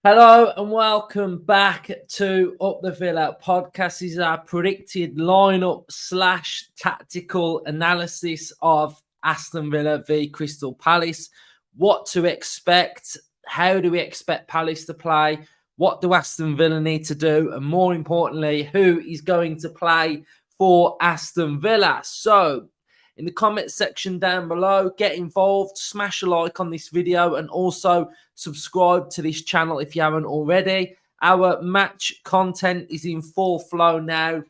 Hello and welcome back to Up the Villa podcast. This is our predicted lineup slash tactical analysis of Aston Villa v Crystal Palace. What to expect? How do we expect Palace to play? What do Aston Villa need to do? And more importantly, who is going to play for Aston Villa? So, in the comment section down below, get involved, smash a like on this video, and also subscribe to this channel if you haven't already. Our match content is in full flow now.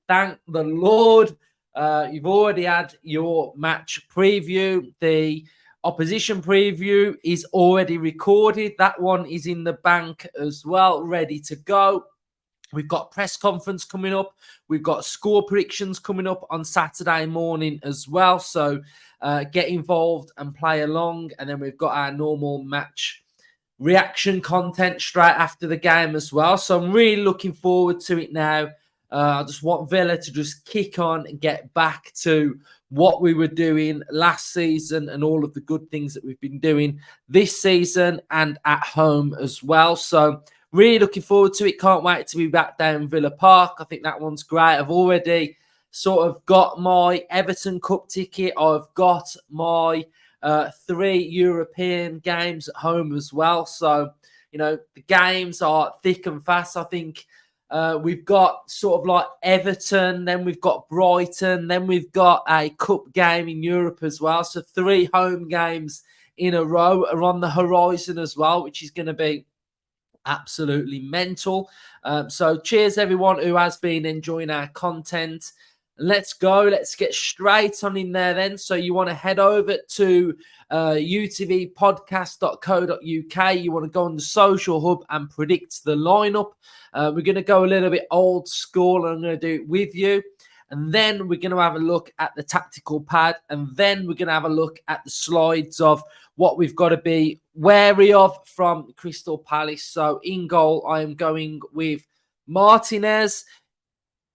Thank the Lord. You've already had your match preview. The opposition preview is already recorded. That one is in the bank as well, ready to go. We've got press conference coming up. We've got score predictions coming up on Saturday morning as well. So get involved and play along. And then we've got our normal match reaction content straight after the game as well. So I'm really looking forward to it now. I just want Villa to just kick on and get back to what we were doing last season and all of the good things that we've been doing this season and at home as well. So really looking forward to it. Can't wait to be back down Villa Park. I think that one's great. I've already sort of got my Everton Cup ticket. I've got my 3 European games at home as well. So, you know, the games are thick and fast. I think we've got sort of like Everton, then we've got Brighton, then we've got a cup game in Europe as well. So 3 home games in a row are on the horizon as well, which is going to be absolutely mental. So cheers everyone who has been enjoying our content. Let's go. Let's get straight on in there then. So you want to head over to utvpodcast.co.uk. You want to go on the social hub and predict the lineup. We're going to go a little bit old school and I'm going to do it with you. And then we're going to have a look at the tactical pad. And then we're going to have a look at the slides of what we've got to be wary of from Crystal Palace. So in goal, I am going with Martinez.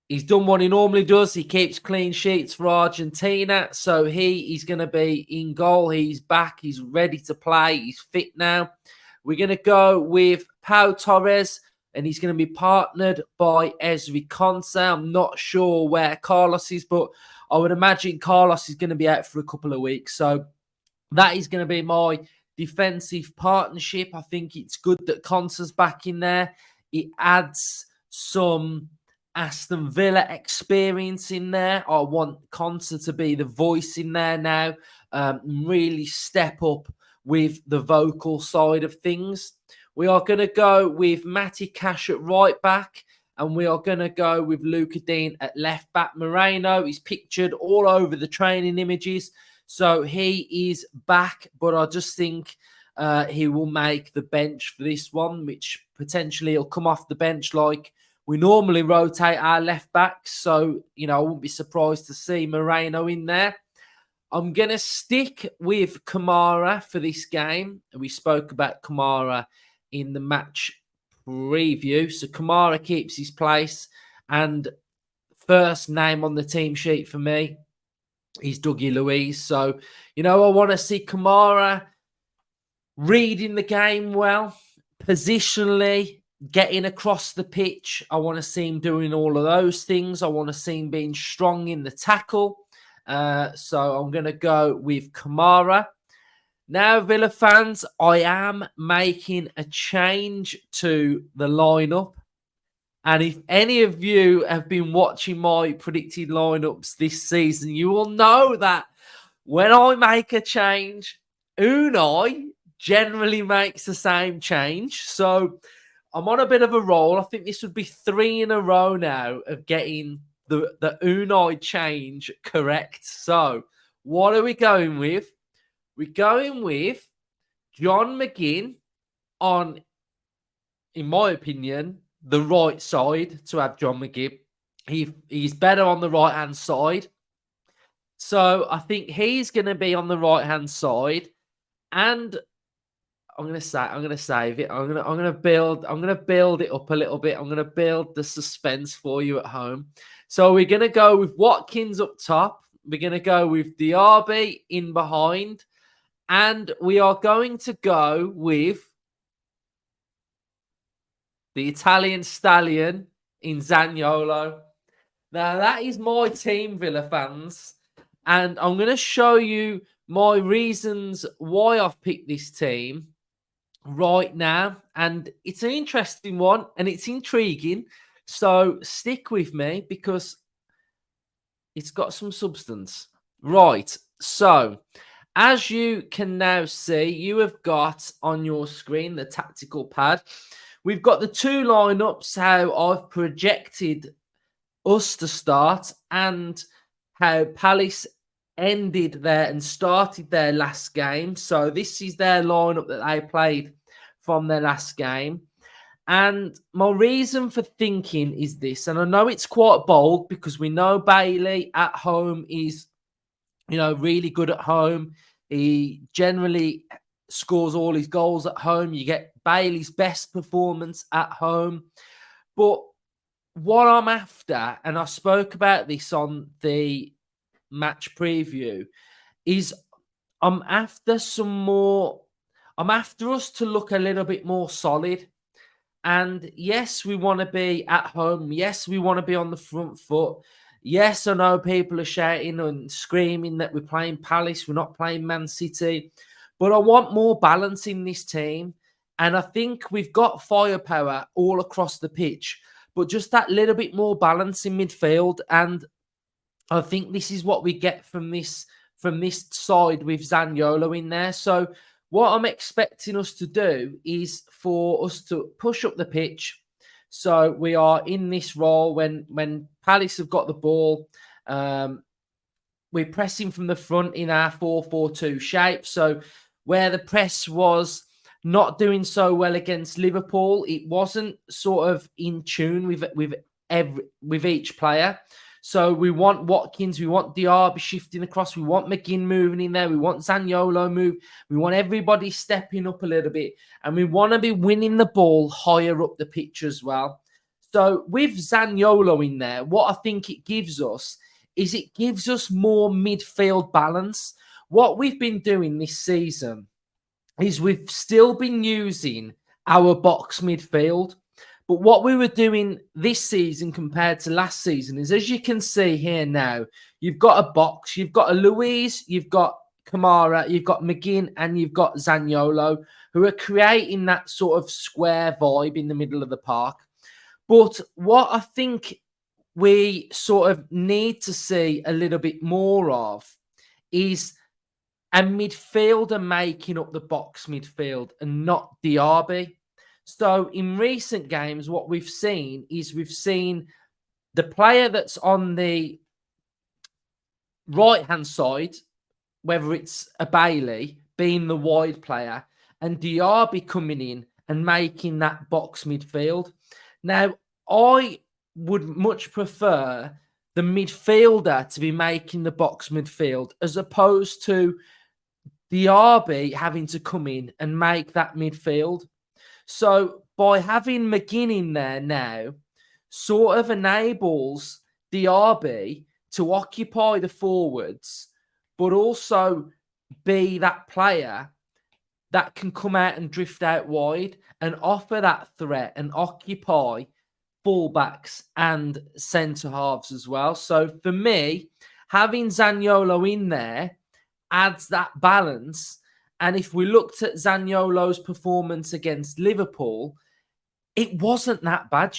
He's done what he normally does. He keeps clean sheets for Argentina. So he is going to be in goal. He's back. He's ready to play. He's fit now. We're going to go with Pau Torres. And he's going to be partnered by Ezri Konsa. I'm not sure where Carlos is, but I would imagine Carlos is going to be out for a couple of weeks. So that is going to be my defensive partnership. I think it's good that Konsa's back in there. It adds some Aston Villa experience in there. I want Konsa to be the voice in there now. Really step up with the vocal side of things. We are going to go with Matty Cash at right back. And we are going to go with Luca Dean at left back. Moreno is pictured all over the training images. So he is back. But I just think he will make the bench for this one, which potentially he'll come off the bench like we normally rotate our left backs. So, you know, I wouldn't be surprised to see Moreno in there. I'm going to stick with Kamara for this game. And we spoke about Kamara in the match preview. So Kamara keeps his place. And first name on the team sheet for me is Dougie Luiz. So, you know, I want to see Kamara reading the game well, positionally, getting across the pitch. I want to see him doing all of those things. I want to see him being strong in the tackle. So I'm going to go with Kamara. Now, Villa fans, I am making a change to the lineup. And if any of you have been watching my predicted lineups this season, you will know that when I make a change, Unai generally makes the same change. So I'm on a bit of a roll. I think this would be 3 in a row now of getting the Unai change correct. So what are we going with? We're going with John McGinn on, in my opinion, the right side to have John McGinn. He's better on the right-hand side. So I think he's going to be on the right-hand side. And I'm going to save it. I'm going to build it up a little bit. I'm going to build the suspense for you at home. So we're going to go with Watkins up top. We're going to go with Diaby in behind. And we are going to go with the Italian stallion in Zaniolo. Now, that is my team, Villa fans. And I'm going to show you my reasons why I've picked this team right now. And it's an interesting one and it's intriguing. So stick with me because it's got some substance. Right. So, as you can now see, you have got on your screen the tactical pad. We've got the two lineups, how I've projected us to start and how Palace ended there and started their last game. So this is their lineup that they played from their last game. And my reason for thinking is this, and I know it's quite bold because we know Bailey at home is, really good at home. He generally scores all his goals at home. You get Bailey's best performance at home. But what I'm after, and I spoke about this on the match preview, is I'm after I'm after us to look a little bit more solid. And yes, we want to be at home. Yes, we want to be on the front foot. Yes, I know people are shouting and screaming that we're playing Palace, we're not playing Man City. But I want more balance in this team. And I think we've got firepower all across the pitch, but just that little bit more balance in midfield. And I think this is what we get from this side with Zaniolo in there. So what I'm expecting us to do is for us to push up the pitch. So we are in this role when Palace have got the ball. We're pressing from the front in our 4-4-2 shape. So where the press was not doing so well against Liverpool, it wasn't sort of in tune with each player. So we want Watkins, we want Diaby shifting across, we want McGinn moving in there, we want Zaniolo move, we want everybody stepping up a little bit, and we want to be winning the ball higher up the pitch as well. So with Zaniolo in there, what I think it gives us is it gives us more midfield balance. What we've been doing this season is we've still been using our box midfield. But what we were doing this season compared to last season is, as you can see here now, you've got a box, you've got a Luiz, you've got Kamara, you've got McGinn, and you've got Zaniolo, who are creating that sort of square vibe in the middle of the park. But what I think we sort of need to see a little bit more of is a midfielder making up the box midfield and not Diaby. So in recent games, what we've seen is we've seen the player that's on the right-hand side, whether it's a Bailey, being the wide player, and Diaby coming in and making that box midfield. Now, I would much prefer the midfielder to be making the box midfield as opposed to Diaby having to come in and make that midfield. So by having McGinn in there now, sort of enables Diaby to occupy the forwards, but also be that player that can come out and drift out wide and offer that threat and occupy fullbacks and centre halves as well. So for me, having Zaniolo in there adds that balance. And if we looked at Zaniolo's performance against Liverpool, it wasn't that bad,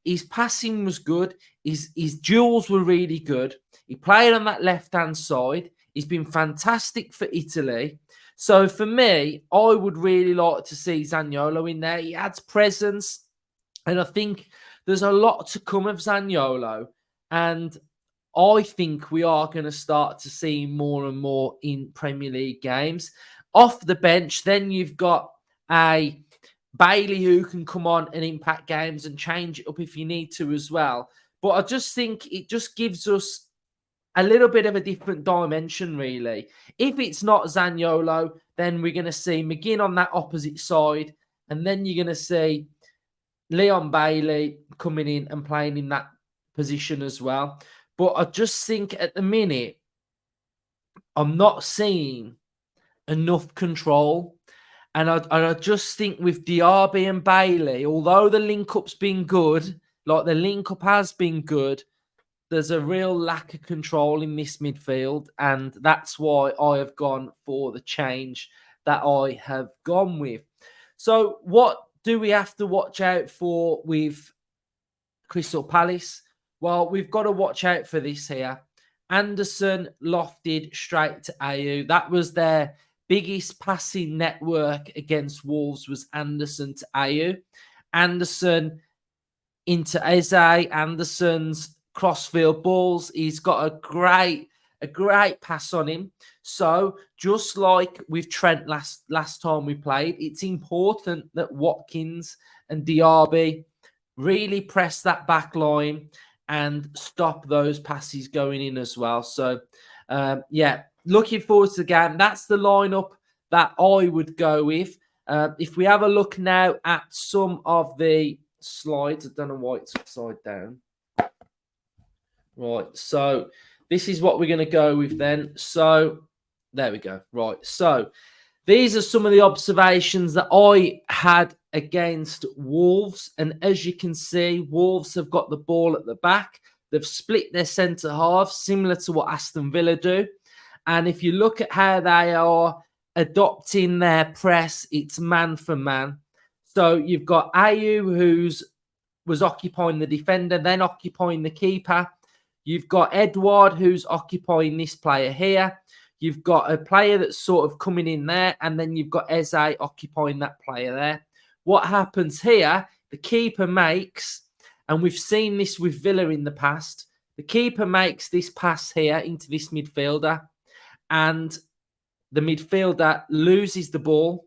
His passing was good. His duels were really good. He played on that left-hand side. He's been fantastic for Italy. So for me, I would really like to see Zaniolo in there. He adds presence. And I think there's a lot to come of Zaniolo. And I think we are going to start to see more and more in Premier League games. Off the bench, then you've got a Bailey who can come on and impact games and change it up if you need to as well. But I just think it just gives us a little bit of a different dimension, really. If it's not Zaniolo, then we're going to see McGinn on that opposite side. And then you're going to see Leon Bailey coming in and playing in that position as well. But I just think at the minute, I'm not seeing enough control. And I just think with Diaby and Bailey, although the link-up's been good, like the link-up has been good, there's a real lack of control in this midfield, and that's why I have gone for the change that I have gone with. So what do we have to watch out for with Crystal Palace? Well, we've got to watch out for this here. Anderson lofted straight to Ayew. That was their biggest passing network against Wolves, was Anderson to Ayew. Anderson into Eze. Anderson's crossfield balls. He's got a great pass on him. So just like with Trent last time we played, it's important that Watkins and Diaby really press that back line and stop those passes going in as well. So, yeah, looking forward to the game. That's the lineup that I would go with. If we have a look now at some of the slides, I don't know why it's upside down. Right, so this is what we're going to go with then. So, there we go. Right, so these are some of the observations that I had against Wolves. And as you can see, Wolves have got the ball at the back. They've split their centre half, similar to what Aston Villa do. And if you look at how they are adopting their press, it's man for man. So you've got Ayew, who's was occupying the defender, then occupying the keeper. You've got Edouard, who's occupying this player here. You've got a player that's sort of coming in there, and then you've got Eze occupying that player there. What happens here, the keeper makes, and we've seen this with Villa in the past, the keeper makes this pass here into this midfielder, and the midfielder loses the ball,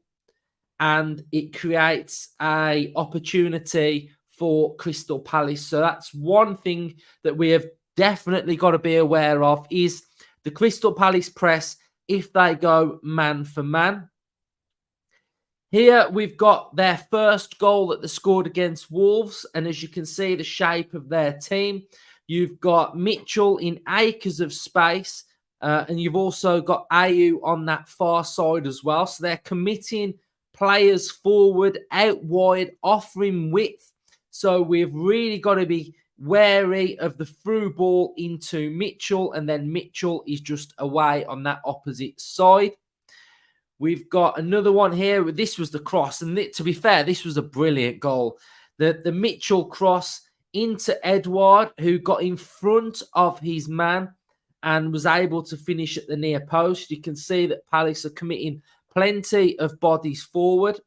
and it creates an opportunity for Crystal Palace. So that's one thing that we have definitely got to be aware of, is the Crystal Palace press if they go man for man. Here we've got their first goal that they scored against Wolves. And as you can see, the shape of their team, you've got Mitchell in acres of space. And you've also got Ayew on that far side as well. So they're committing players forward, out wide, offering width. So we've really got to be wary of the through ball into Mitchell, and then Mitchell is just away on that opposite side. We've got another one here. This was the cross, and to be fair, this was a brilliant goal. The Mitchell cross into Edouard, who got in front of his man and was able to finish at the near post. You can see that Palace are committing plenty of bodies forward.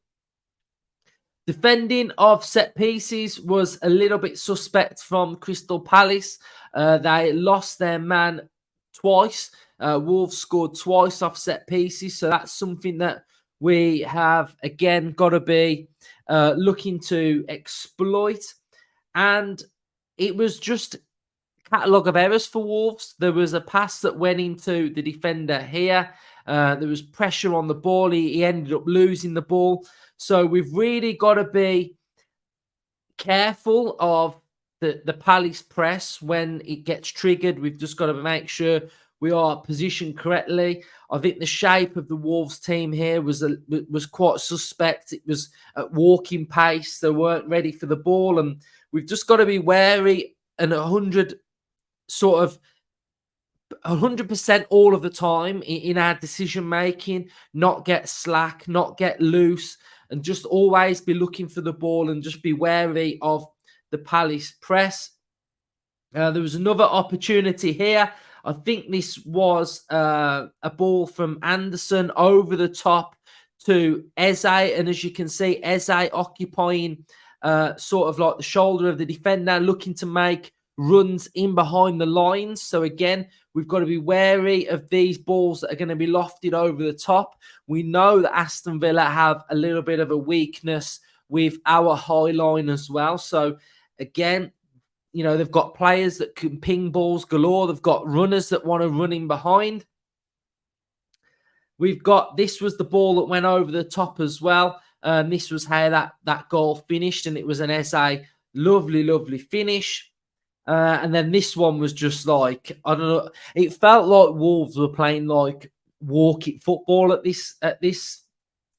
Defending of set pieces was a little bit suspect from Crystal Palace. They lost their man twice. Wolves scored twice off set pieces. So that's something that we have, again, got to be looking to exploit. And it was just catalogue of errors for Wolves. There was a pass that went into the defender here. There was pressure on the ball. He ended up losing the ball. So we've really got to be careful of the Palace press when it gets triggered. We've just got to make sure we are positioned correctly. I think the shape of the Wolves team here was quite suspect. It was at walking pace. They weren't ready for the ball. And we've just got to be wary and 100% all of the time in our decision making, not get slack, not get loose, and just always be looking for the ball and just be wary of the Palace press. There was another opportunity here. I think this was a ball from Anderson over the top to Eze, and as you can see, Eze occupying sort of like the shoulder of the defender, looking to make runs in behind the lines. So again, we've got to be wary of these balls that are going to be lofted over the top. We know that Aston Villa have a little bit of a weakness with our high line as well. So again, you know, they've got players that can ping balls galore. They've got runners that want to run in behind. We've got, this was the ball that went over the top as well. This was how that goal finished, and it was an Eze lovely, lovely finish. And then this one was just like, I don't know, it felt like Wolves were playing like walk-it football at this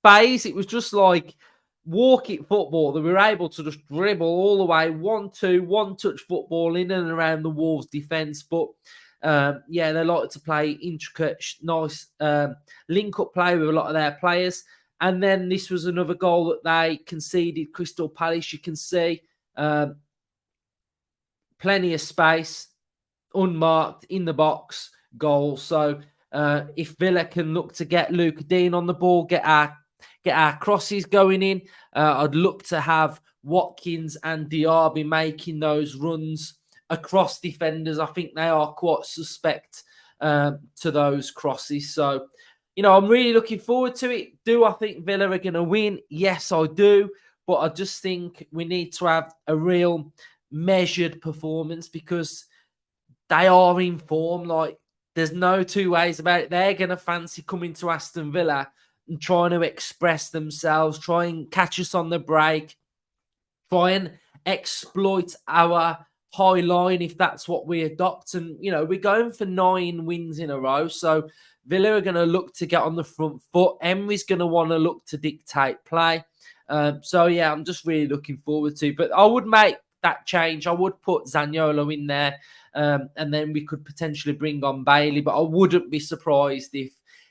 phase. It was just like walk it football that we were able to just dribble all the way, 1-2, one touch football in and around the Wolves defence. But yeah, they like to play intricate, nice link up play with a lot of their players. And then this was another goal that they conceded, Crystal Palace. You can see plenty of space, unmarked in the box, goal. So if Villa can look to get Luca Dean on the ball, get our crosses going in, I'd look to have Watkins and Diaby making those runs across defenders. I think they are quite suspect to those crosses. So, you know, I'm really looking forward to it. Do I think Villa are going to win? Yes, I do. But I just think we need to have a real measured performance because they are in form. Like, there's no two ways about it. They're going to fancy coming to Aston Villa and trying to express themselves, try and catch us on the break, try and exploit our high line if that's what we adopt. And, you know, we're going for 9 wins in a row. So Villa are going to look to get on the front foot. Emery's going to want to look to dictate play. So, yeah, I'm just really looking forward to it. But I would make that change. I would put Zaniolo in there. And then we could potentially bring on Bailey. But I wouldn't be surprised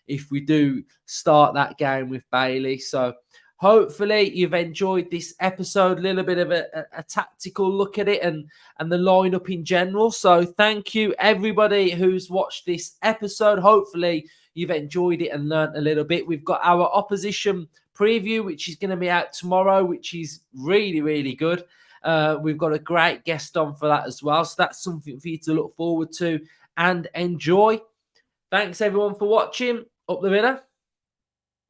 if we do start that game with Bailey. So hopefully you've enjoyed this episode, a little bit of a tactical look at it and the lineup in general. So thank you, everybody who's watched this episode. Hopefully you've enjoyed it and learnt a little bit. We've got our opposition preview, which is going to be out tomorrow, which is really, really good. We've got a great guest on for that as well. So that's something for you to look forward to and enjoy. Thanks, everyone, for watching. Up the Villa.